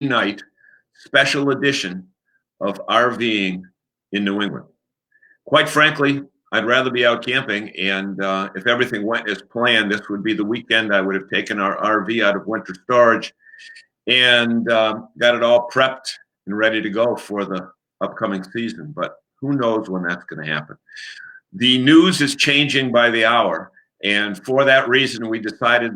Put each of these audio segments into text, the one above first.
night special edition of RVing in New England. Quite frankly, I'd rather be out camping, and if everything went as planned, this would be the weekend I would have taken our RV out of winter storage and got it all prepped and ready to go for the upcoming season. But who knows when that's going to happen. The news is changing by the hour, and for that reason, we decided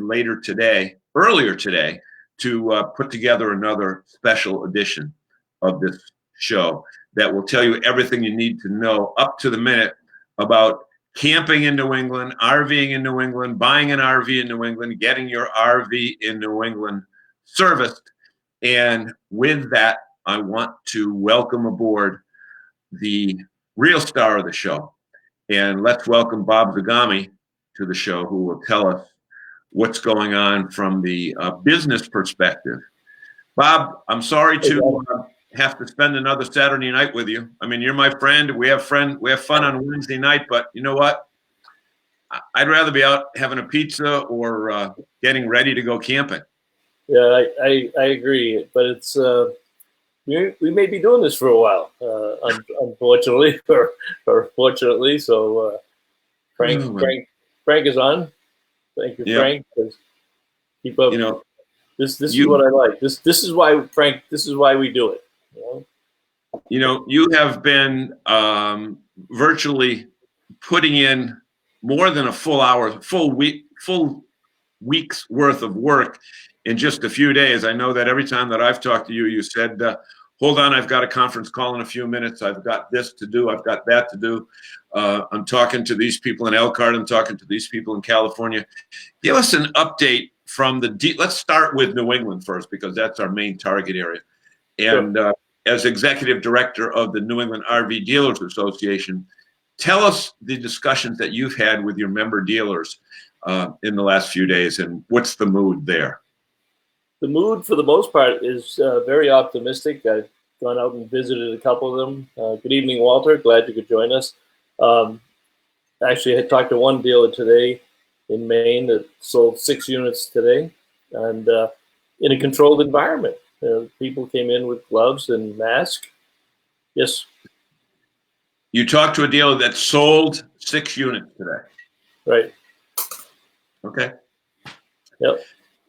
earlier today, to put together another special edition of this show that will tell you everything you need to know up to the minute about camping in New England, RVing in New England, buying an RV in New England, getting your RV in New England serviced. And with that, I want to welcome aboard the real star of the show. And let's welcome Bob Zagami to the show, who will tell us what's going on from the business perspective. Bob, I'm sorry to have to spend another Saturday night with you. I mean, you're my friend. We have fun on Wednesday night, but you know what? I'd rather be out having a pizza or getting ready to go camping. Yeah, I agree, but it's we may be doing this for a while, unfortunately or fortunately. So Frank is on. Thank you, Frank. Keep up. You know, this is what I like. This is why, Frank. This is why we do it. You know, you have been virtually putting in more than a full week's worth of work in just a few days. I know that every time that I've talked to you, you said, hold on, I've got a conference call in a few minutes. I've got this to do. I've got that to do. I'm talking to these people in Elkhart. I'm talking to these people in California. Give us an update from let's start with New England first, because that's our main target area. And as executive director of the New England RV Dealers Association, tell us the discussions that you've had with your member dealers in the last few days, and what's the mood there? The mood, for the most part, is very optimistic. I've gone out and visited a couple of them. Good evening, Walter. Glad you could join us. Actually, I had talked to one dealer today in Maine that sold 6 units today, and in a controlled environment. People came in with gloves and masks. Yes. You talked to a dealer that sold 6 units today. Right. Okay. Yep.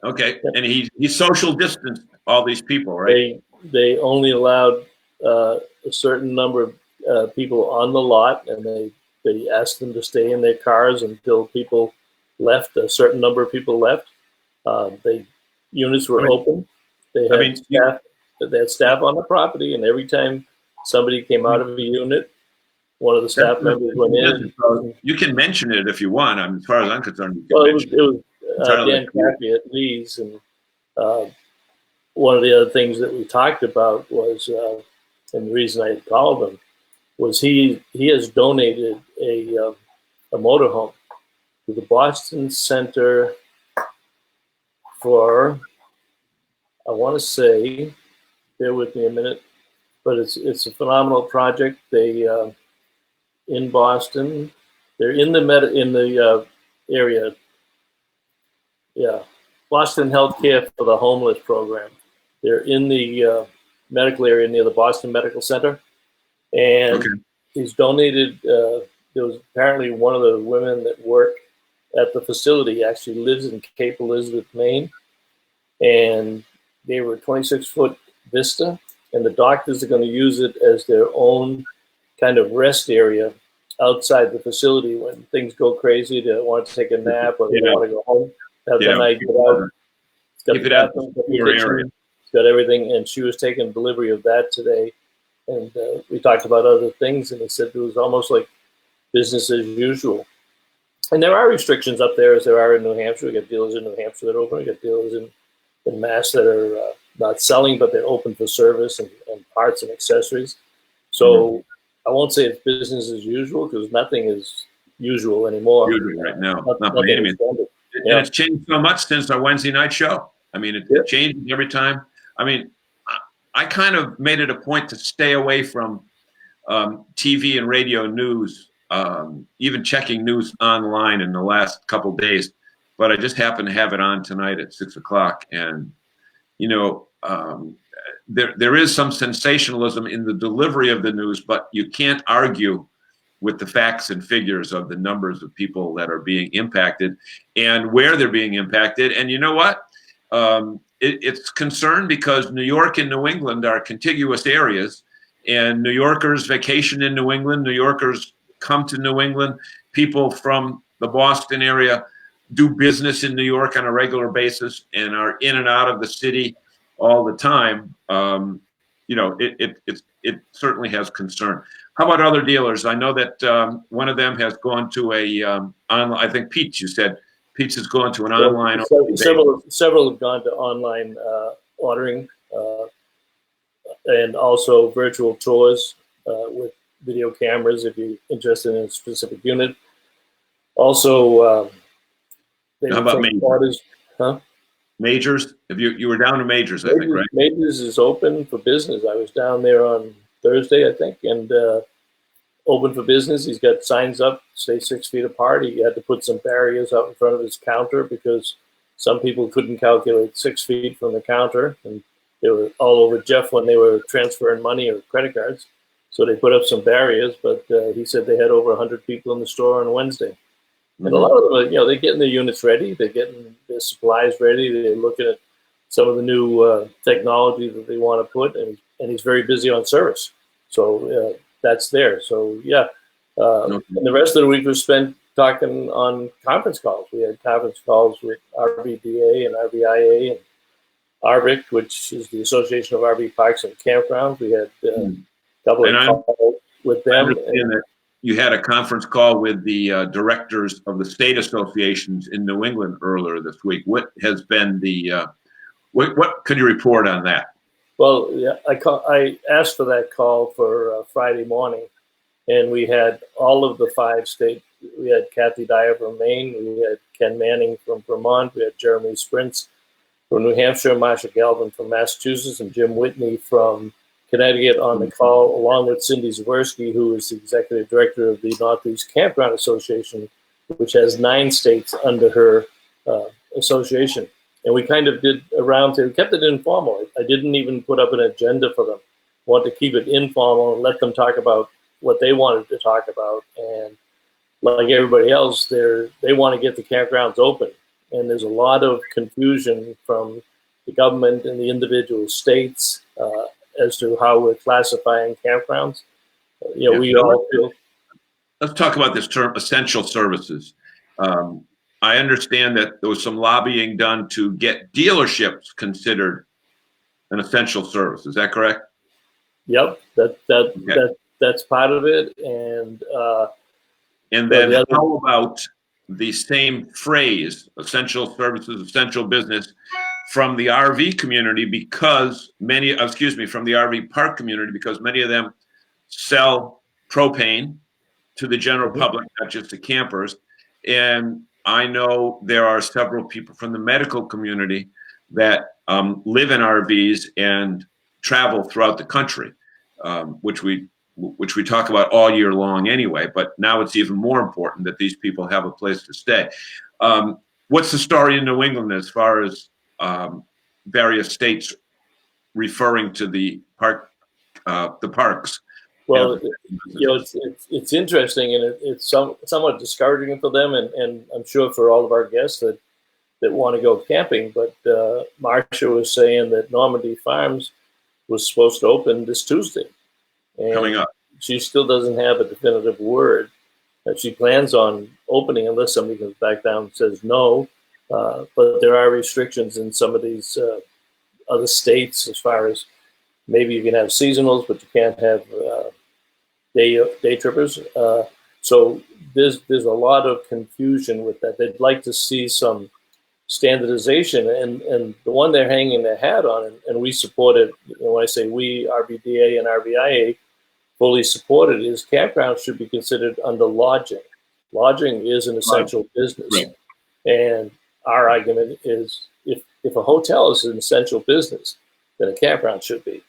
Okay, and he social distanced all these people, right? They only allowed a certain number of people on the lot, and they asked them to stay in their cars until people left. A certain number of people left. Units were open. They had staff on the property, and every time somebody came out of a unit, one of the staff members went in. You can mention it if you want. As far as I'm concerned, it was Dan Cappy at Lee's, and one of the other things that we talked about was, and the reason I had called him, was he has donated a motorhome to the Boston Center for, I want to say, bear with me a minute, but it's a phenomenal project. They in Boston, they're in the area. Yeah, Boston Healthcare for the Homeless program. They're in the medical area near the Boston Medical Center, and he's donated. There was apparently one of the women that work at the facility actually lives in Cape Elizabeth, Maine, and they were a 26-foot vista, and the doctors are going to use it as their own kind of rest area outside the facility when things go crazy. They want to take a nap or they want to go home. Have the night get out. It's got the bathroom, it's got everything, and she was taking delivery of that today. And we talked about other things, and he said it was almost like business as usual. And there are restrictions up there, as there are in New Hampshire. We got dealers in New Hampshire that are open. We got dealers in Mass that are not selling, but they're open for service and parts and accessories. So I won't say it's business as usual, because nothing is usual anymore. Usual right now, not by any means. And it's changed so much since our Wednesday night show. I mean, it changes every time. I mean, I kind of made it a point to stay away from TV and radio news, even checking news online in the last couple of days. But I just happened to have it on tonight at 6 o'clock. And, you know, there is some sensationalism in the delivery of the news, but you can't argue with the facts and figures of the numbers of people that are being impacted and where they're being impacted. And you know what? It's concerned because New York and New England are contiguous areas, and New Yorkers vacation in New England. New Yorkers come to New England. People from the Boston area do business in New York on a regular basis and are in and out of the city all the time. It certainly has concern. How about other dealers? I know that one of them has gone to I think Pete, you said Pete's has gone to an online. Several have gone to online ordering and also virtual tours with video cameras if you're interested in a specific unit. Also, how about Majors? Orders, huh? Majors? If you were down to Majors, I think, right? Majors is open for business. I was down there on Thursday, I think, and open for business. He's got signs up, stay 6 feet apart. He had to put some barriers out in front of his counter because some people couldn't calculate 6 feet from the counter, and they were all over Jeff when they were transferring money or credit cards. So they put up some barriers, but he said they had over 100 people in the store on Wednesday. And a lot of them, they're getting their units ready. They're getting their supplies ready. They're looking at some of the new technology that they want to put, and he's very busy on service. So that's there. So, yeah. And the rest of the week was spent talking on conference calls. We had conference calls with RVDA and RVIA and RVic, which is the Association of RV Parks and Campgrounds. We had a couple of calls with them. You had a conference call with the directors of the state associations in New England earlier this week. What has been what could you report on that? Well, yeah, I asked for that call for Friday morning, and we had all of the 5 states. We had Kathy Dyer from Maine, we had Ken Manning from Vermont, we had Jeremy Sprints from New Hampshire, Marsha Galvin from Massachusetts, and Jim Whitney from Connecticut on the call, along with Cindy Zwersky, who is the executive director of the Northeast Campground Association, which has 9 states under her association. And we kind of did a roundtable, kept it informal. I didn't even put up an agenda for them. I wanted to keep it informal and let them talk about what they wanted to talk about. And like everybody else, they want to get the campgrounds open. And there's a lot of confusion from the government and the individual states as to how we're classifying campgrounds. We all feel. Let's talk about this term, essential services. I understand that there was some lobbying done to get dealerships considered an essential service. Is that correct? Yep, that's part of it. And then how about the same phrase, essential services, essential business, from the RV community, because from the RV park community, because many of them sell propane to the general public, not just to campers. And I know there are several people from the medical community that live in RVs and travel throughout the country, which we talk about all year long anyway, but now it's even more important that these people have a place to stay. What's the story in New England as far as various states referring to the parks? Well, it's interesting, and it's somewhat discouraging for them, and I'm sure for all of our guests that want to go camping. But Marcia was saying that Normandy Farms was supposed to open this Tuesday. And coming up. She still doesn't have a definitive word that she plans on opening unless somebody comes back down and says no. But there are restrictions in some of these other states as far as maybe you can have seasonals, but you can't have day trippers. So there's a lot of confusion with that. They'd like to see some standardization, and the one they're hanging their hat on, and we support it. When I say we, RVDA and RVIA fully support it, is campgrounds should be considered under lodging. Lodging is an essential business. Right. And our argument is if a hotel is an essential business, then a campground should be.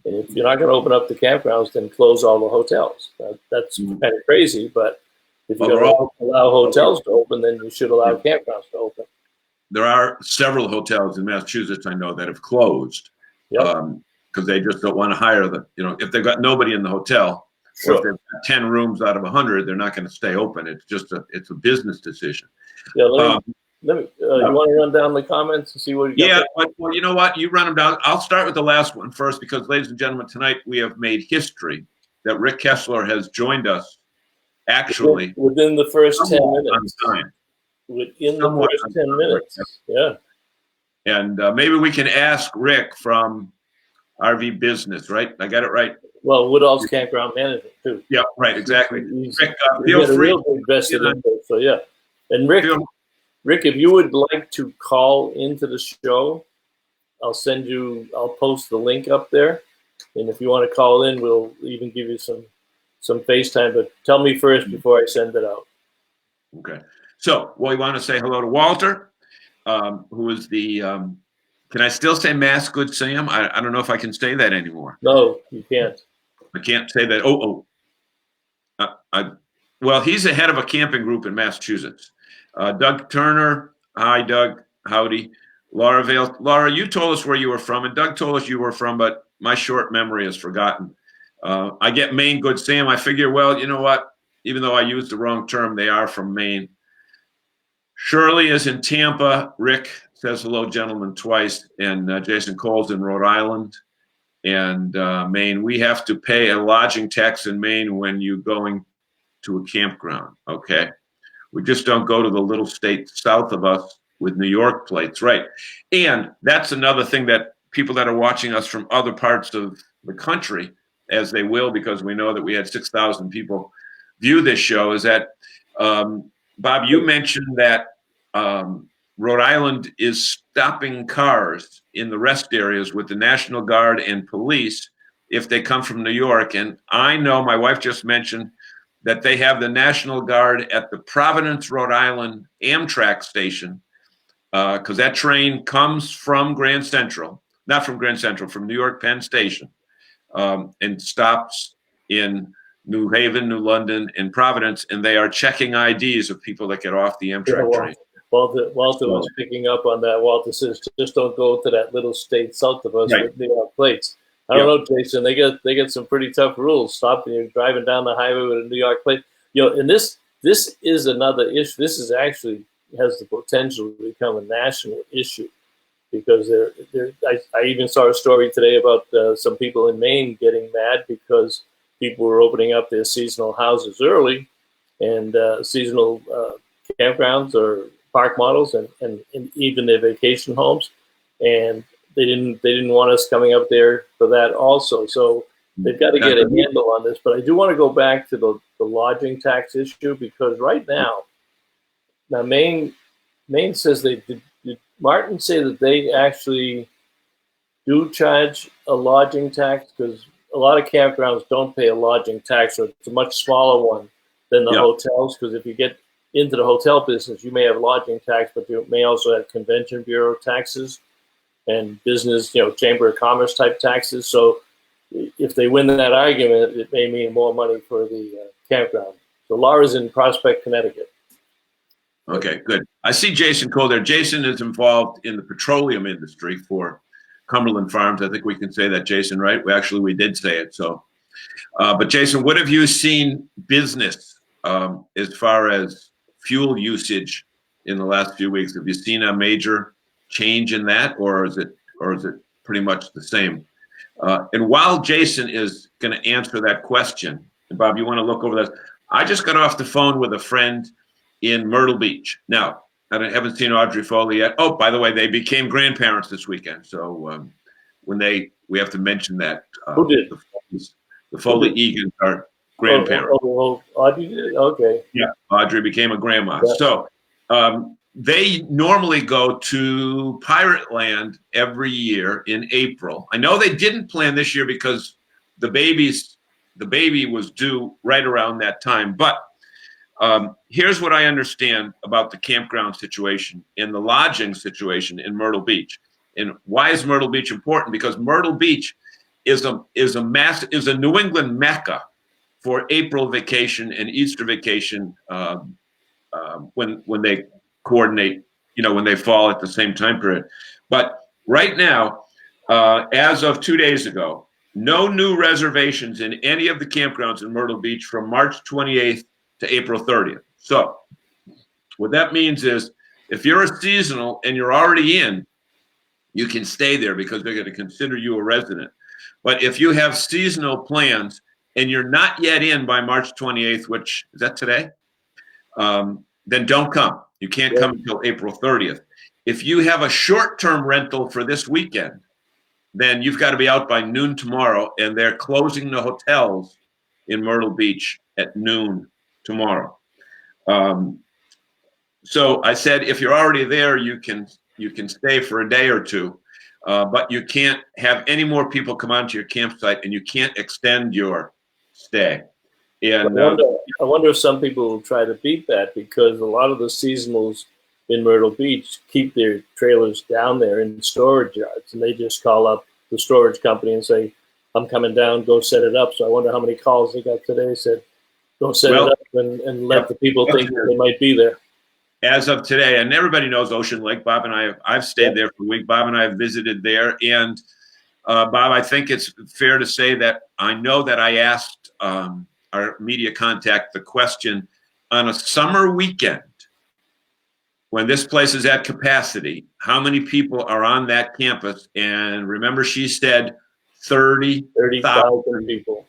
And if you're not going to open up the campgrounds, then close all the hotels. That's kind of crazy, but if you're going to allow hotels to open, then you should allow campgrounds to open. There are several hotels in Massachusetts I know that have closed. Yep. because they just don't want to hire the, if they've got nobody in the hotel, or if Sure. they've got 10 rooms out of 100, they're not going to stay open. It's just it's a business decision. Yeah, let me, you want to run down the comments and see what you got? Yeah, but well, you know what? You run them down. I'll start with the last one first because, ladies and gentlemen, tonight we have made history that Rick Kessler has joined us actually within the first 10 on minutes. time. Within the first 10 minutes. Yeah. And maybe we can ask Rick from RV Business, right? I got it right. Well, Woodall's Campground Management too. Yeah, right, exactly. Rick, Feel feel free. Real invested in it, so yeah. And Rick, if you would like to call into the show, I'll post the link up there. And if you want to call in, we'll even give you some FaceTime. But tell me first before I send it out. Okay. So we want to say hello to Walter, who is the, can I still say Mass Good Sam? I don't know if I can say that anymore. No, you can't. I can't say that. Well, he's the head of a camping group in Massachusetts. Doug Turner. Hi, Doug. Howdy. Laura Vale. Laura, you told us where you were from, and Doug told us you were from, but my short memory is forgotten. I get Maine Good Sam. I figure, well, you know what? Even though I used the wrong term, they are from Maine. Shirley is in Tampa. Rick says hello, gentlemen, twice. And Jason Cole's in Rhode Island and Maine. We have to pay a lodging tax in Maine when you're going to a campground. Okay. We just don't go to the little state south of us with New York plates. Right. And that's another thing that people that are watching us from other parts of the country, as they will, because we know that we had 6,000 people view this show, is that, Bob, you mentioned that Rhode Island is stopping cars in the rest areas with the National Guard and police if they come from New York. And I know my wife just mentioned that they have the National Guard at the Providence, Rhode Island Amtrak station, because that train comes from Grand Central, not from Grand Central, from New York Penn Station, and stops in New Haven, New London, and Providence, and they are checking IDs of people that get off the Amtrak train. Walter was picking up on that. Walter says, just don't go to that little state south of us with New York plates. I don't know, Jason. They get some pretty tough rules. Stopping you driving down the highway with a New York plate. And this is another issue. This is actually has the potential to become a national issue because I even saw a story today about some people in Maine getting mad because people were opening up their seasonal houses early and seasonal campgrounds or park models and even their vacation homes, and they didn't want us coming up there for that also. So they've got to get a handle on this. But I do want to go back to the lodging tax issue because right now Maine says did Martin say that they actually do charge a lodging tax, because a lot of campgrounds don't pay a lodging tax, or it's a much smaller one than the hotels, because if you get into the hotel business, you may have lodging tax, but you may also have Convention Bureau taxes and business, Chamber of Commerce type taxes. So if they win that argument, it may mean more money for the campground. So Laura's in Prospect, Connecticut. Okay, good. I see Jason Cole there. Jason is involved in the petroleum industry for Cumberland Farms. I think we can say that, Jason, right? We did say it. So, but Jason, what have you seen business as far as fuel usage in the last few weeks? Have you seen a major change in that, or is it pretty much the same? And while Jason is going to answer that question, and Bob, you want to look over that? I just got off the phone with a friend in Myrtle Beach. Now, I haven't seen Audrey Foley yet. Oh, by the way, they became grandparents this weekend. So we have to mention that. Who did? The Foley Eagans are grandparents. Oh, Audrey did? Okay. Yeah, Audrey became a grandma. Yeah. So they normally go to Pirate Land every year in April. I know they didn't plan this year because the baby was due right around that time. But here's what I understand about the campground situation and the lodging situation in Myrtle Beach. And why is Myrtle Beach important? Because Myrtle Beach is a New England mecca for April vacation and Easter vacation when they coordinate, when they fall at the same time period. But right now, As of 2 days ago, no new reservations in any of the campgrounds in Myrtle Beach from March 28th to April 30th. So what that means is if you're a seasonal and you're already in, you can stay there because they're going to consider you a resident. But if you have seasonal plans and you're not yet in by March 28th, which is that today, then don't come. You can't come until April 30th. If you have a short-term rental for this weekend, then you've got to be out by noon tomorrow, and they're closing the hotels in Myrtle Beach at noon tomorrow. So I said, if you're already there, you can stay for a day or two, but you can't have any more people come onto your campsite, and you can't extend your stay. And I wonder if some people will try to beat that, because a lot of the seasonals in Myrtle Beach keep their trailers down there in storage yards, and they just call up the storage company and say, I'm coming down, go set it up. So I wonder how many calls they got today said, go set it up and let the people think that they might be there. As of today, and everybody knows Ocean Lake, Bob and I've stayed there for a week. Bob and I have visited there. And Bob, I think it's fair to say that I know that I asked our media contact the question, on a summer weekend, when this place is at capacity, how many people are on that campus? And remember, she said 30,000 people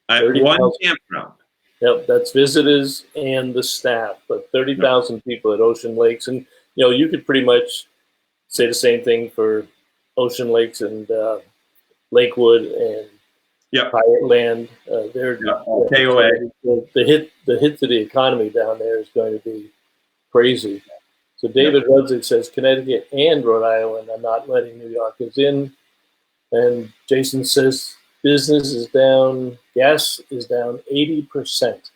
at 30, one campground. Yep, that's visitors and the staff, but 30,000 people at Ocean Lakes. And, you could pretty much say the same thing for Ocean Lakes and Lakewood and Pirate Land. KOA. The hit to the economy down there is going to be crazy. So David Rudzik says Connecticut and Rhode Island are not letting New Yorkers in. And Jason says business is down, gas is down 80%.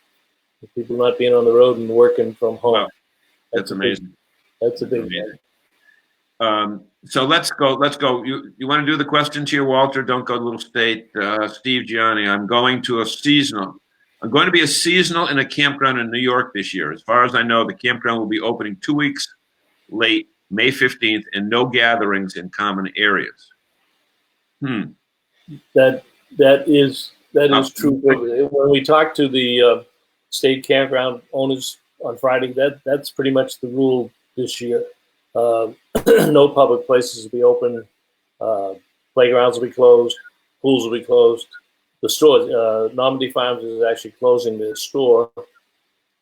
People not being on the road and working from home. Wow. That's amazing. That's a big thing. So let's go. You want to do the questions here, Walter? Don't go to Little State. Steve Gianni, I'm going to be a seasonal in a campground in New York this year. As far as I know, the campground will be opening 2 weeks late, May 15th, and no gatherings in common areas. That is true. When we talked to the state campground owners on Friday, that's pretty much the rule this year. No public places will be open. Playgrounds will be closed. Pools will be closed. The store, Normandy Farms is actually closing their store,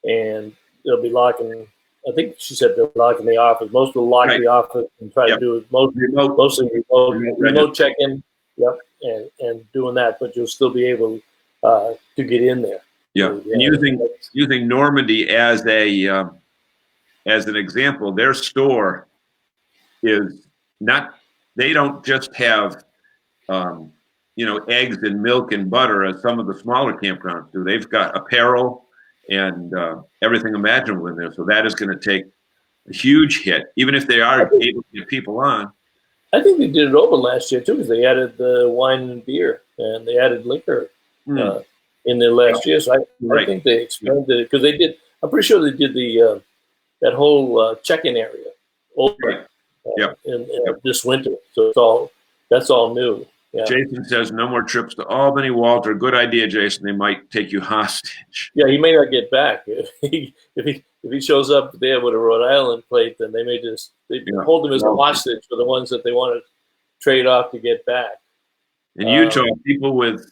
and they'll be locking. I think she said they're locking the office. Most will lock the office and try to do it mostly remote check-in. Yep, and doing that, but you'll still be able to get in there. Yeah, and using Normandy as an example, their store is not. They don't just have eggs and milk and butter as some of the smaller campgrounds do. They've got apparel and everything imaginable in there. So that is going to take a huge hit, even if they are able to get people on. I think they did it over last year too, because they added the wine and beer and they added liquor in their last year. So I think they expanded it because they did. I'm pretty sure they did the that whole check-in area over in this winter. So that's all new. Yeah. Jason says no more trips to Albany. Walter, good idea, Jason. They might take you hostage. Yeah, he may not get back. If he shows up there with a Rhode Island plate, then they may just hold him as a hostage for the ones that they want to trade off to get back. In Utah, people with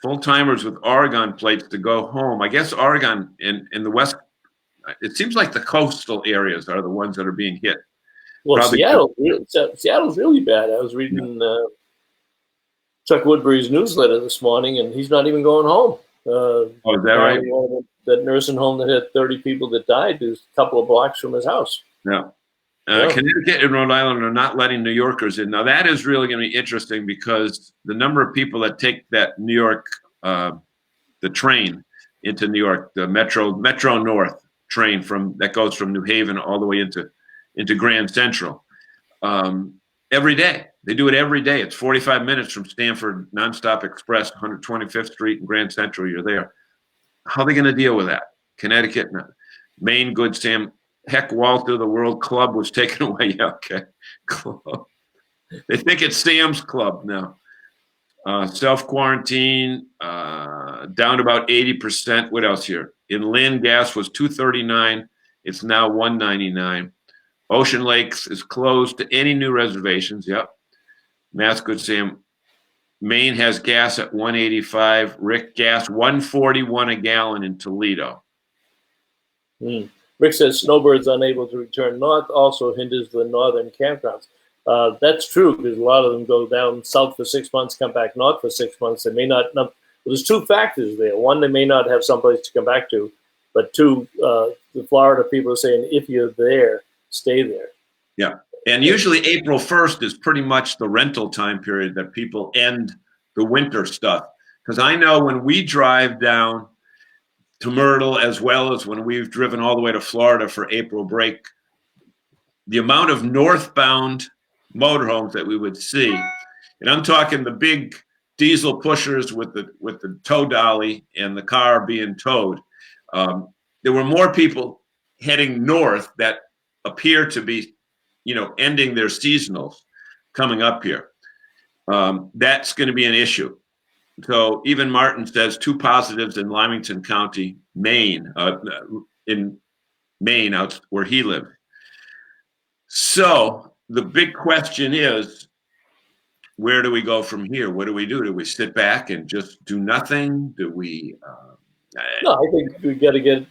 full-timers with Oregon plates to go home. I guess Oregon in the West, it seems like the coastal areas are the ones that are being hit. Well, Seattle's really bad. I was reading Chuck Woodbury's newsletter this morning, and he's not even going home. Is that right? That nursing home that had 30 people that died is a couple of blocks from his house. Yeah. Connecticut and Rhode Island are not letting New Yorkers in. Now, that is really going to be interesting because the number of people that take that New York, the train into New York, the Metro North train that goes from New Haven all the way into Grand Central, every day. They do it every day. It's 45 minutes from Stanford Nonstop Express, 125th Street and Grand Central. You're there. How are they going to deal with that? Connecticut, Maine, Good Sam. Heck, Walter, the World Club was taken away. Yeah, okay. Club. They think it's Sam's Club now. Self-quarantine, down to about 80%. What else here? In Lynn, gas was $2.39. It's now $1.99. Ocean Lakes is closed to any new reservations. Yep. Matt's good, Sam. Maine has gas at $1.85. Rick, gas $1.41 a gallon in Toledo. Rick says snowbirds unable to return north also hinders the northern campgrounds. That's true because a lot of them go down south for 6 months, come back north for 6 months. They may not. Well, there's two factors there. One, they may not have someplace to come back to, but two, the Florida people are saying if you're there, stay there. Yeah, and usually April 1st is pretty much the rental time period that people end the winter stuff. Because I know when we drive down to Myrtle, as well as when we've driven all the way to Florida for April break, the amount of northbound motorhomes that we would see, and I'm talking the big diesel pushers with the tow dolly and the car being towed. There were more people heading north that appear to be, ending their seasonals coming up here. That's going to be an issue. So even Martin says 2 positives in Limington County, Maine, in Maine, out where he lives. So the big question is, where do we go from here? What do we do? Do we sit back and just do nothing? Do we? No, I think we got to get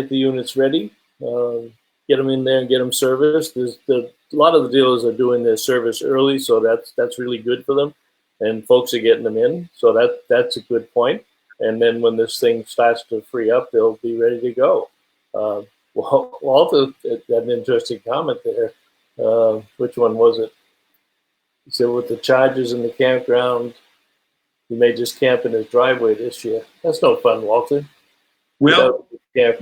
the units ready, get them in there and get them serviced. A lot of the dealers are doing their service early, so that's really good for them, and folks are getting them in. So that's a good point. And then when this thing starts to free up, they'll be ready to go. Walter had an interesting comment there. Which one was it? He said, with the charges in the campground, you may just camp in his driveway this year. That's no fun, Walter. Well, that's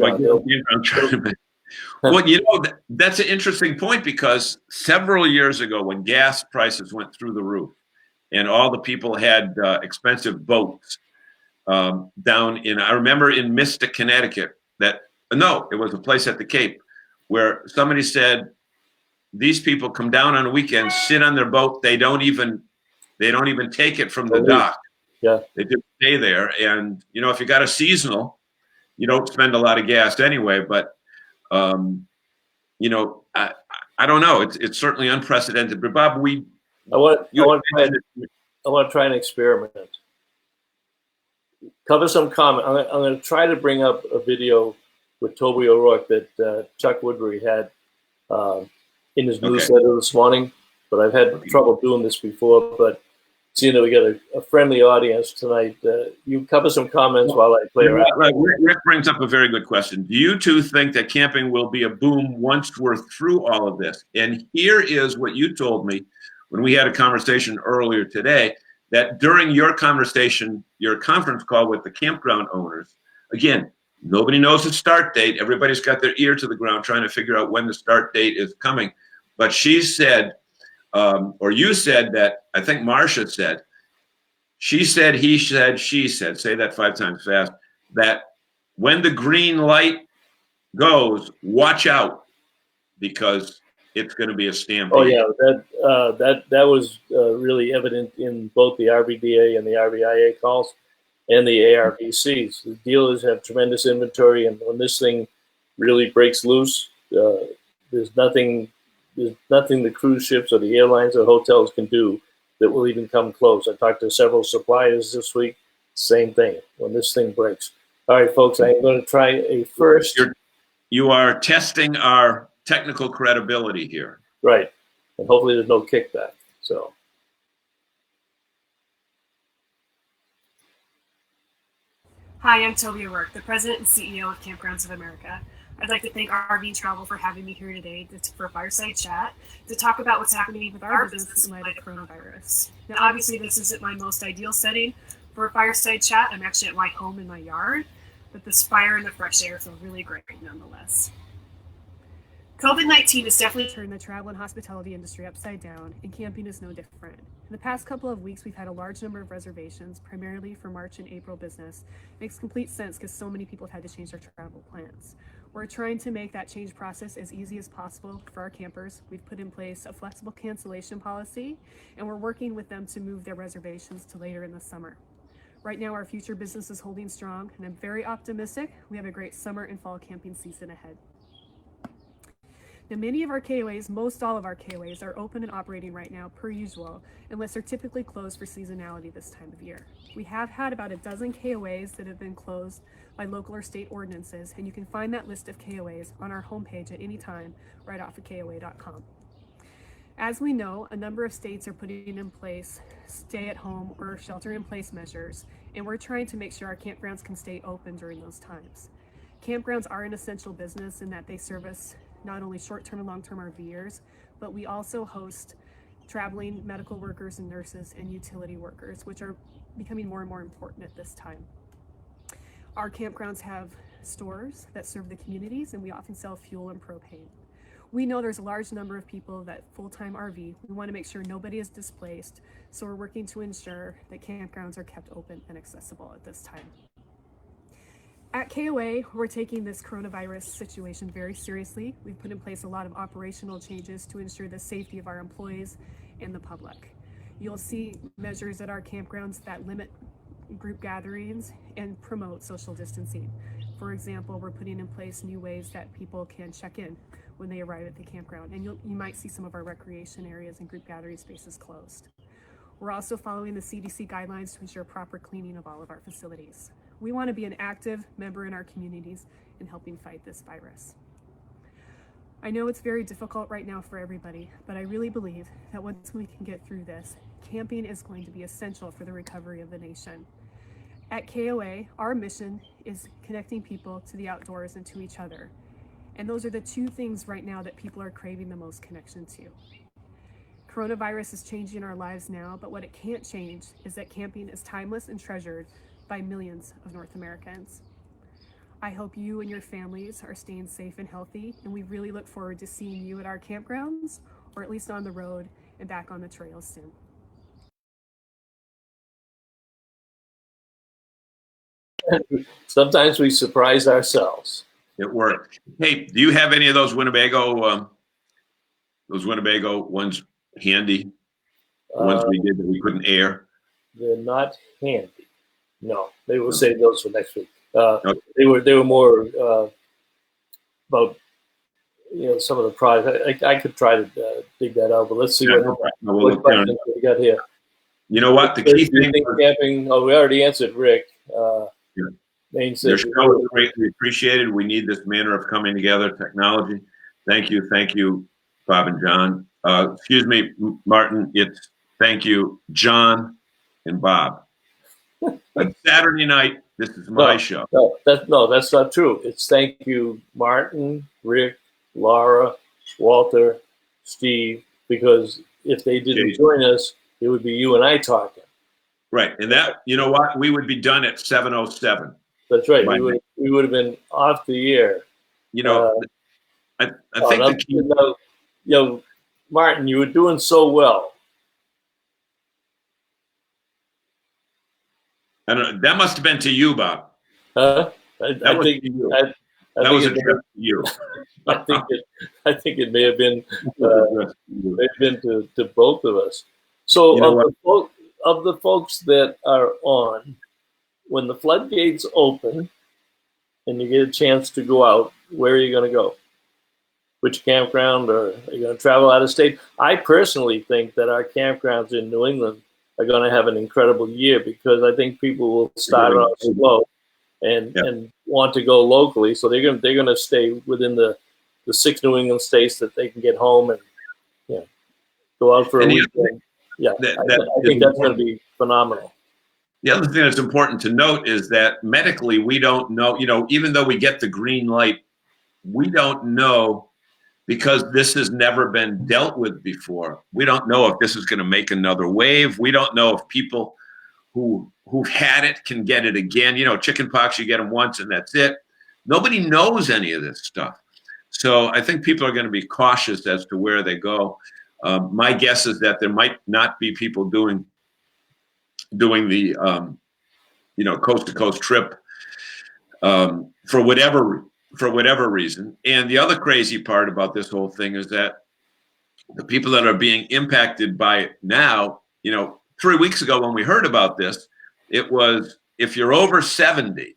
an interesting point because several years ago when gas prices went through the roof and all the people had expensive boats down in, I remember in Mystic, Connecticut, it was a place at the Cape where somebody said, these people come down on a weekend, sit on their boat. They don't even take it from the dock. Yeah, they just stay there. And if you got a seasonal, you don't spend a lot of gas anyway. But I don't know. It's certainly unprecedented. But Bob, I want to try an experiment. Cover some comment. I'm going to try to bring up a video with Toby O'Rourke that Chuck Woodbury had in his newsletter this morning, but I've had trouble doing this before. But seeing that we got a friendly audience tonight, you cover some comments while I play around. Right. Rick brings up a very good question. Do you two think that camping will be a boom once we're through all of this? And here is what you told me when we had a conversation earlier today, that during your conversation, your conference call with the campground owners, again, nobody knows the start date. Everybody's got their ear to the ground trying to figure out when the start date is coming. But she said, or you said that, I think Marcia said, she said, he said, she said, say that 5 times fast, that when the green light goes, watch out because it's going to be a stampede. Oh yeah, that was really evident in both the RVDA and the RVIA calls and the ARVCs. The dealers have tremendous inventory, and when this thing really breaks loose, there's nothing the cruise ships or the airlines or hotels can do that will even come close. I talked to several suppliers this week, same thing, when this thing breaks. All right, folks, I'm going to try a first. You are testing our technical credibility here. Right, and hopefully there's no kickback. So. Hi, I'm Toby O'Rourke, the President and CEO of Campgrounds of America. I'd like to thank RVing Travel for having me here today for a fireside chat to talk about what's happening with our business in light of coronavirus. Now, obviously, this isn't my most ideal setting for a fireside chat. I'm actually at my home in my yard, but this fire and the fresh air feel really great nonetheless. COVID-19 has definitely turned the travel and hospitality industry upside down, and camping is no different. In the past couple of weeks, we've had a large number of reservations, primarily for March and April business. It makes complete sense because so many people have had to change their travel plans. We're trying to make that change process as easy as possible for our campers. We've put in place a flexible cancellation policy, and we're working with them to move their reservations to later in the summer. Right now, our future business is holding strong, and I'm very optimistic. We have a great summer and fall camping season ahead. Now, many of our KOAs, most all of our KOAs, are open and operating right now per usual, unless they're typically closed for seasonality this time of year. We have had about a dozen KOAs that have been closed by local or state ordinances, and you can find that list of KOAs on our homepage at any time right off of KOA.com. As we know, a number of states are putting in place stay-at-home or shelter-in-place measures, and we're trying to make sure our campgrounds can stay open during those times. Campgrounds are an essential business in that they service not only short-term and long-term RVers, but we also host traveling medical workers and nurses and utility workers, which are becoming more and more important at this time. Our campgrounds have stores that serve the communities, and we often sell fuel and propane. We know there's a large number of people that full-time RV. We want to make sure nobody is displaced, so we're working to ensure that campgrounds are kept open and accessible at this time. At KOA, we're taking this coronavirus situation very seriously. We've put in place a lot of operational changes to ensure the safety of our employees and the public. You'll see measures at our campgrounds that limit group gatherings and promote social distancing. For example, we're putting in place new ways that people can check in when they arrive at the campground, and you might see some of our recreation areas and group gathering spaces closed. We're also following the CDC guidelines to ensure proper cleaning of all of our facilities. We want to be an active member in our communities in helping fight this virus. I know it's very difficult right now for everybody, but I really believe that once we can get through this, camping is going to be essential for the recovery of the nation. At KOA, our mission is connecting people to the outdoors and to each other. And those are the two things right now that people are craving the most connection to. Coronavirus is changing our lives now, but what it can't change is that camping is timeless and treasured by millions of North Americans. I hope you and your families are staying safe and healthy, and we really look forward to seeing you at our campgrounds, or at least on the road and back on the trails soon. Sometimes we surprise ourselves. It worked. Hey, do you have any of those Winnebago ones handy? The ones we did that we couldn't air? They're not handy. No, they will save those for next week. Okay. They were more about some of the products. I could try to dig that out, but let's see what questions we got here. You know what? The key thing. Camping. Oh, we already answered Rick. Your show is greatly appreciated. We need this manner of coming together. Technology. Thank you, Bob and John. Excuse me, Martin. It's thank you, John and Bob. On Saturday night, this is my show. That's not true. It's thank you, Martin, Rick, Laura, Walter, Steve, because if they didn't join us, it would be you and I talking. Right, and that, you know what? We would be done at 7:07. That's right. We would have been off the air. I think the key. Martin, you were doing so well. I don't know. That must have been to you, Bob. I think to you. I think it may have been to both of us. So of the folks that are on, when the floodgates open and you get a chance to go out, where are you going to go? Which campground, or are you going to travel out of state? I personally think that our campgrounds in New England are going to have an incredible year, because I think people will start off slow and want to go locally, so they're going to stay within the 6 New England states that they can get home and go out for a weekend. I think that's going to be phenomenal. The other thing that's important to note is that medically we don't know. Even though we get the green light, we don't know, because this has never been dealt with before. We don't know if this is going to make another wave. We don't know if people who've had it can get it again. Chicken pox, you get them once and that's it. Nobody knows any of this stuff. So I think people are going to be cautious as to where they go. My guess is that there might not be people doing the coast to coast trip for whatever reason. And the other crazy part about this whole thing is that the people that are being impacted by it now, 3 weeks ago when we heard about this, it was if you're over 70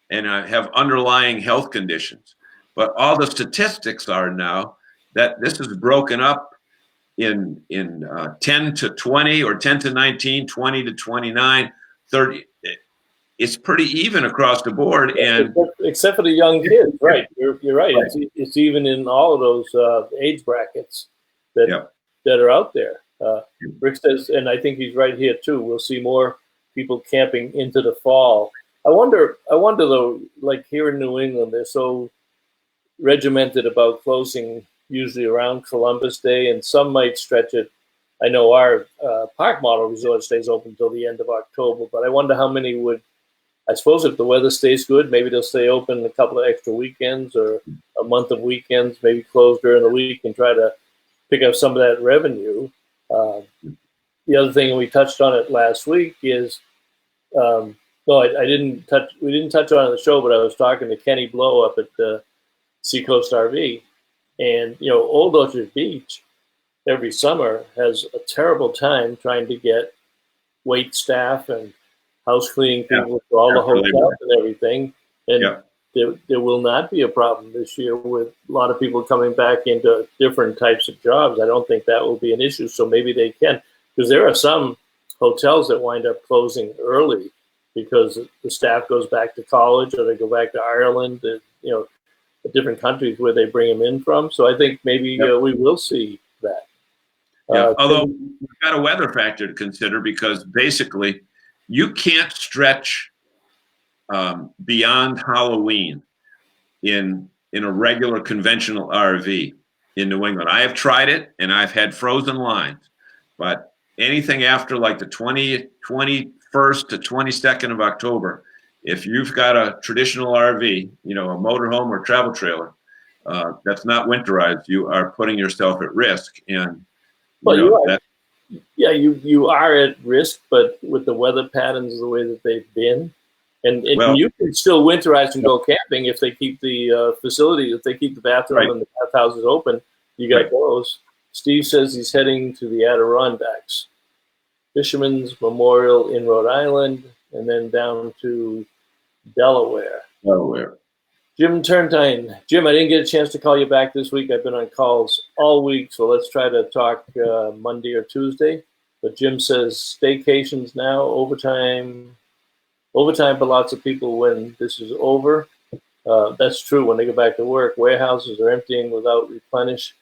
and have underlying health conditions. But all the statistics are now that this is broken up in 10 to 20 or 10 to 19, 20 to 29, 30. It's pretty even across the board. And except for the young kids, right? You're right. It's even in all of those age brackets that are out there. Rick says, and I think he's right here too. We'll see more people camping into the fall. I wonder though, like here in New England, they're so regimented about closing usually around Columbus Day, and some might stretch it. I know our park model resort stays open until the end of October, but I wonder how many would. I suppose if the weather stays good, maybe they'll stay open a couple of extra weekends or a month of weekends, maybe close during the week and try to pick up some of that revenue. The other thing, and we touched on it last week, is we didn't touch on it on the show, but I was talking to Kenny Blow up at the Seacoast RV, and Old Orchard Beach every summer has a terrible time trying to get wait staff and house cleaning people for all the hotels and everything, and there will not be a problem this year with a lot of people coming back into different types of jobs. I don't think that will be an issue, so maybe they can, because there are some hotels that wind up closing early because the staff goes back to college or they go back to Ireland, the different countries where they bring them in from. So I think maybe we will see that. Although we've got a weather factor to consider, because basically you can't stretch beyond Halloween in a regular conventional RV in New England. I have tried it and I've had frozen lines, but anything after like the 21st to 22nd of October, if you've got a traditional RV, a motorhome or travel trailer, that's not winterized, you are putting yourself at risk. And you are at risk, but with the weather patterns the way that they've been, and you can still winterize and go camping if they keep the facility, if they keep the bathroom and the bathhouses open. You got those. Steve says he's heading to the Adirondacks, Fisherman's Memorial in Rhode Island, and then down to Delaware. Jim Turntine. Jim, I didn't get a chance to call you back this week. I've been on calls all week, so let's try to talk Monday or Tuesday. But Jim says staycations now, overtime for lots of people when this is over. That's true. When they go back to work, warehouses are emptying without replenish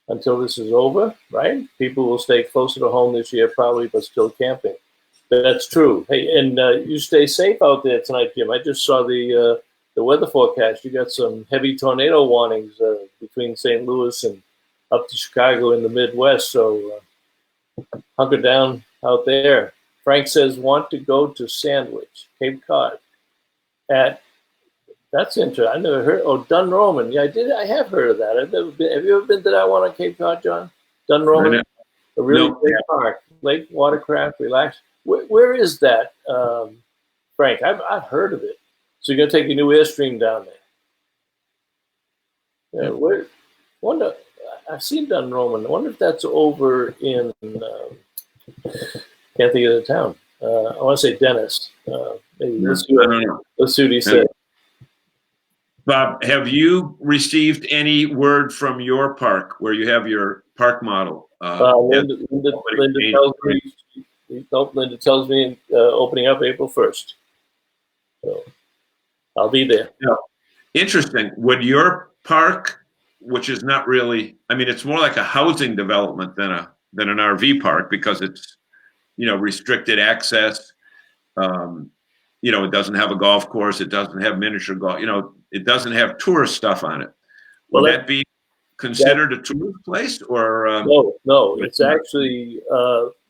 until this is over, right? People will stay closer to home this year probably, but still camping. That's true. Hey, and you stay safe out there tonight, Jim. I just saw the weather forecast. You got some heavy tornado warnings between St. Louis and up to Chicago in the Midwest. So hunker down out there. Frank says, want to go to Sandwich, Cape Cod. That's interesting. I never heard. Oh, Dunroman. Yeah, I have heard of that. I've never been. Have you ever been to that one on Cape Cod, John? Dunroman, a really great park, lake, watercraft, relax. Where is that, Frank? I've heard of it. So you're gonna take your new Airstream down there. Yeah, wonder. I've seen Dunroman. I wonder if that's over in. Can't think of the town. I want to say Dennis. Maybe let's see what he said. Bob, have you received any word from your park where you have your park model? Linda tells me opening up April 1st. So I'll be there. Yeah. Interesting. Would your park, which is not really, it's more like a housing development than an RV park, because it's, restricted access. It doesn't have a golf course. It doesn't have miniature golf. It doesn't have tourist stuff on it. Will that be considered a tourist place, or? No. It's actually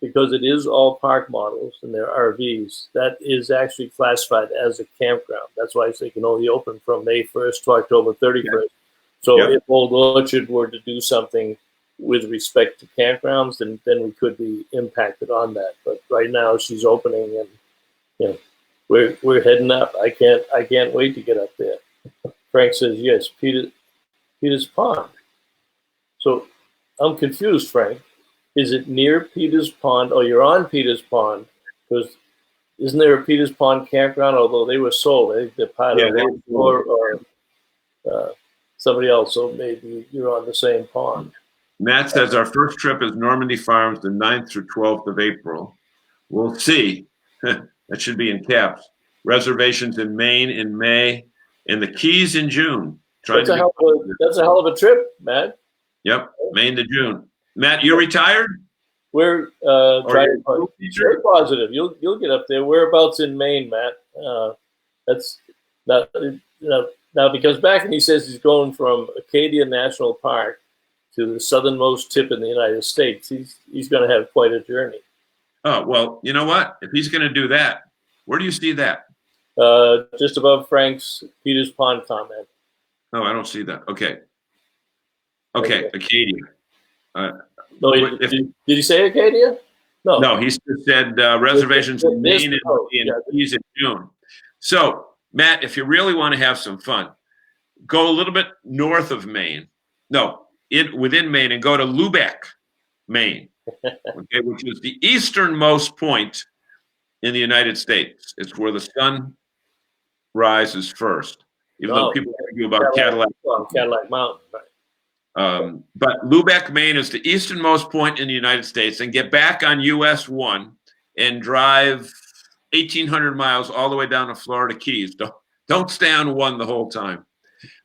because it is all park models and they're RVs. That is actually classified as a campground. That's why they can only open from May 1st to October 31st. So Yep. if Old Orchard were to do something with respect to campgrounds, then we could be impacted on that. But right now she's opening, and you know, we're heading up. I can't wait to get up there. Frank says yes, Peter's Pond. So I'm confused, Frank. Is it near Peter's Pond? Oh, you're on Peter's Pond, because isn't there a Peter's Pond campground? Although they were sold, I think they're part Yeah, of they it, or somebody else. So maybe you're on the same pond. Matt says our first trip is Normandy Farms, the 9th through 12th of April. We'll see. That should be in caps. Reservations in Maine in May, and the Keys in June. That's a hell of a trip, Matt. Yep, Maine to June. Matt, you retired? We're very positive. You'll get up there. Whereabouts in Maine, Matt? That's not now, because back when he says he's going from Acadia National Park to the southernmost tip in the United States, he's going to have quite a journey. Oh, well, you know what? If he's going to do that, where do you see that? Just above Frank's Peter's Pond comment. Oh, I don't see that. Okay. Okay, Acadia. No, did he say Acadia? No. No, he said reservations in Maine and Keys in June. So, Matt, if you really want to have some fun, go a little bit north of Maine. No, within Maine, and go to Lubec, Maine, okay, which is the easternmost point in the United States. It's where the sun rises first, even though people argue about Cadillac Mountain. Right. But Lubec, Maine is the easternmost point in the United States, and get back on US 1 and drive 1,800 miles all the way down to Florida Keys. Don't stay on 1 the whole time.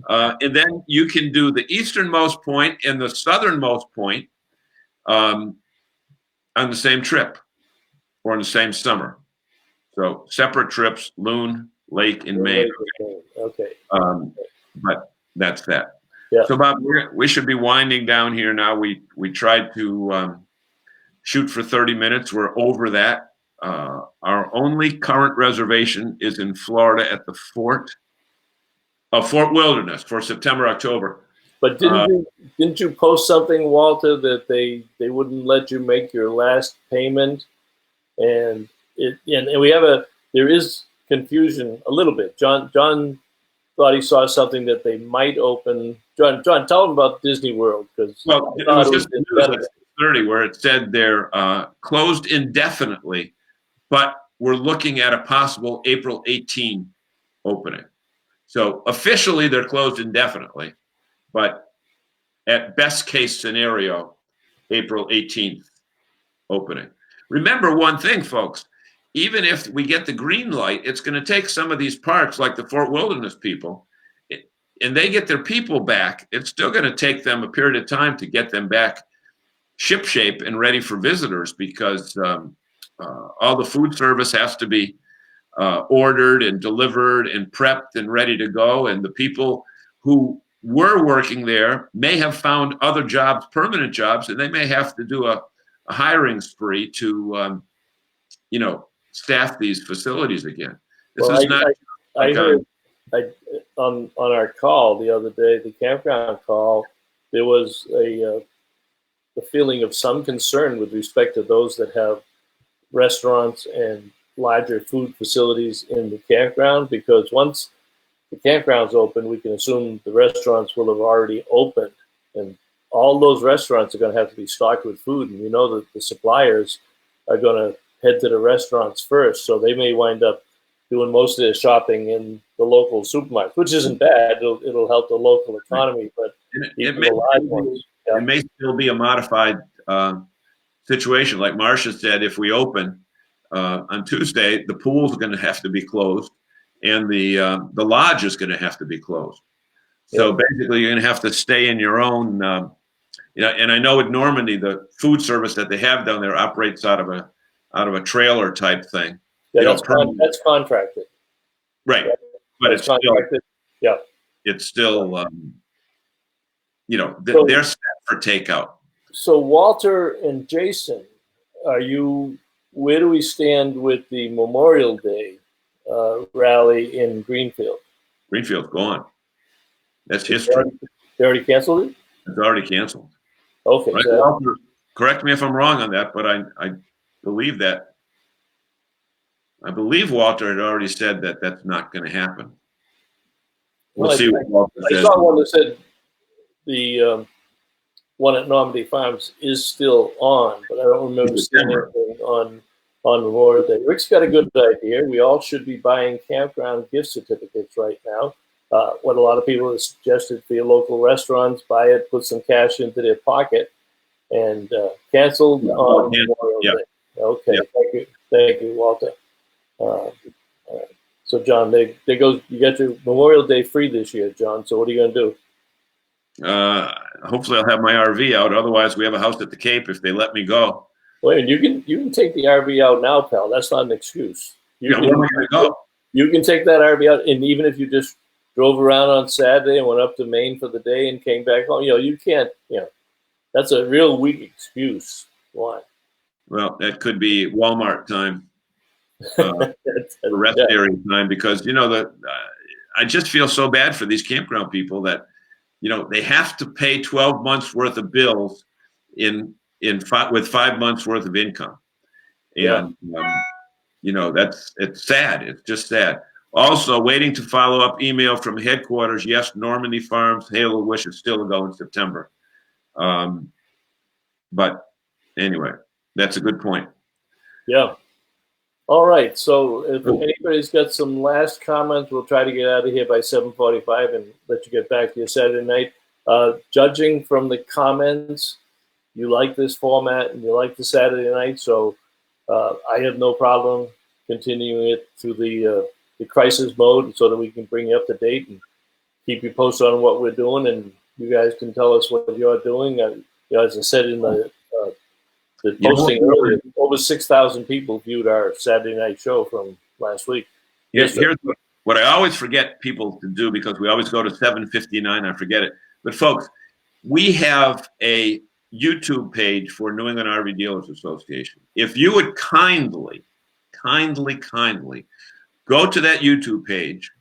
And then you can do the easternmost point and the southernmost point on the same trip or in the same summer. So separate trips, Loon, Lake, and Maine. Okay. But that's that. Yeah. So Bob, we should be winding down here now. We tried to shoot for 30 minutes. We're over that. Our only current reservation is in Florida at the Fort Wilderness for September, October. But didn't you post something, Walter, that they wouldn't let you make your last payment, and there is confusion a little bit. John thought he saw something that they might open. John, tell him about Disney World, because it was just at 30 where it said they're closed indefinitely, but we're looking at a possible April 18 opening. So officially they're closed indefinitely, but at best case scenario, April 18th opening. Remember one thing, folks, even if we get the green light, it's going to take some of these parks like the Fort Wilderness people, and they get their people back. It's still going to take them a period of time to get them back shipshape and ready for visitors, because all the food service has to be ordered and delivered and prepped and ready to go. And the people who were working there may have found other jobs, permanent jobs, and they may have to do a hiring spree to, staff these facilities again. I heard on our call the other day, the campground call, there was a feeling of some concern with respect to those that have restaurants and larger food facilities in the campground, because once the campground's open, we can assume the restaurants will have already opened, and all those restaurants are going to have to be stocked with food, and we know that the suppliers are going to head to the restaurants first, so they may wind up doing most of their shopping in the local supermarket, which isn't bad. It'll help the local economy, but it may still be a modified situation. Like Marcia said, if we open on Tuesday, the pool's going to have to be closed, and the lodge is going to have to be closed. So basically, you're going to have to stay in your own. And I know at Normandy, the food service that they have down there operates out of a trailer type thing. Yeah, that's contracted. Right, but it's contracted. It's still they're set for takeout. So Walter and Jason, where do we stand with the Memorial Day rally in Greenfield? Greenfield's gone. That's history. They already canceled it? It's already canceled. Okay. Right, Walter, correct me if I'm wrong on that, but I believe that. I believe Walter had already said that that's not going to happen. We'll see what Walter I says. saw one that said the one at Normandy Farms is still on, but I don't remember seeing anything on Memorial Day. Rick's got a good idea. We all should be buying campground gift certificates right now. What a lot of people have suggested for your local restaurants, buy it, put some cash into their pocket, and canceled on Memorial Day. Okay, thank you, Walter. So John, there goes. You got your Memorial Day free this year, John. So what are you going to do? Hopefully I'll have my RV out. Otherwise, we have a house at the Cape if they let me go. Wait, you can take the RV out now, pal. That's not an excuse. Where am I going to go? You can take that RV out, and even if you just drove around on Saturday and went up to Maine for the day and came back home, you can't. That's a real weak excuse. Why? Well, that could be Walmart time, rest area time, because I just feel so bad for these campground people that they have to pay 12 months worth of bills with 5 months worth of income, and it's sad. It's just sad. Also, waiting to follow up email from headquarters. Yes, Normandy Farms Halo Wish is still go in September. But anyway, that's a good point. Yeah. All right. So if anybody's got some last comments, we'll try to get out of here by 7:45 and let you get back to your Saturday night. Judging from the comments, you like this format and you like the Saturday night, so I have no problem continuing it through the crisis mode so that we can bring you up to date and keep you posted on what we're doing, and you guys can tell us what you're doing. As I said in the posting earlier, over 6,000 people viewed our Saturday night show from last week. Here's what I always forget people to do, because we always go to 7:59. I forget it. But folks, we have a YouTube page for New England RV Dealers Association. If you would kindly go to that YouTube page,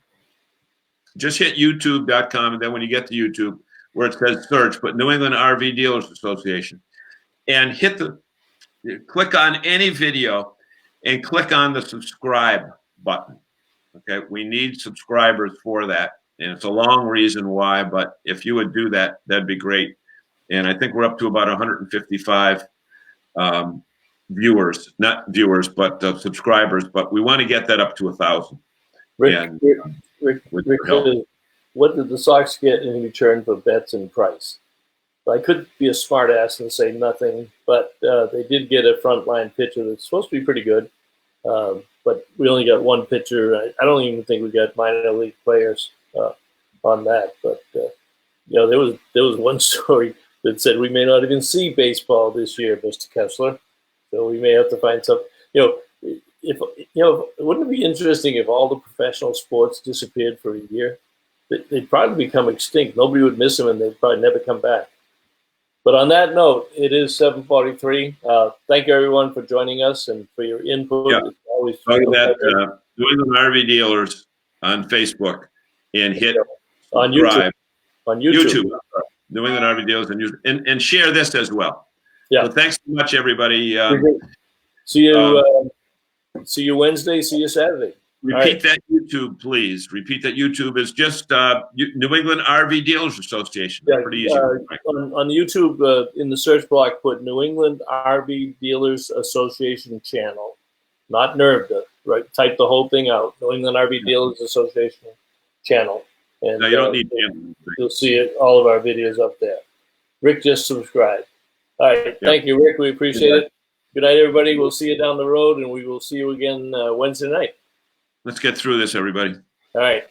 just hit youtube.com, and then when you get to YouTube, where it says search, put New England RV Dealers Association, and click on any video and click on the subscribe button. Okay, we need subscribers for that, and it's a long reason why, but if you would do that, that'd be great. And I think we're up to about 155 viewers, not viewers, but subscribers, but we want to get that up to 1,000. Rick, what did the Sox get in return for bets and price? I could be a smart ass and say nothing, but they did get a frontline pitcher that's supposed to be pretty good. But we only got one pitcher. I don't even think we got minor league players on that. But there was one story that said we may not even see baseball this year, Mr. Kessler. So we may have to find some. Wouldn't it be interesting if all the professional sports disappeared for a year? They'd probably become extinct. Nobody would miss them, and they'd probably never come back. But on that note, it is 7:43. Thank you, everyone, for joining us and for your input. Yeah. It's always that New England RV Dealers on Facebook and hit on subscribe. YouTube. New England RV Dealers and share this as well. Yeah. So thanks so much, everybody. See you Wednesday. See you Saturday. Repeat that YouTube, please. Repeat that YouTube is just New England RV Dealers Association. Yeah, pretty easy. On YouTube, in the search block, put New England RV Dealers Association channel, not NERVDA, right? Type the whole thing out. New England RV Dealers Association channel. And no, you don't need you'll see it, all of our videos up there. Rick just subscribed. All right. Thank you, Rick. We appreciate it. Good night, everybody. We'll see you down the road, and we will see you again Wednesday night. Let's get through this, everybody. All right.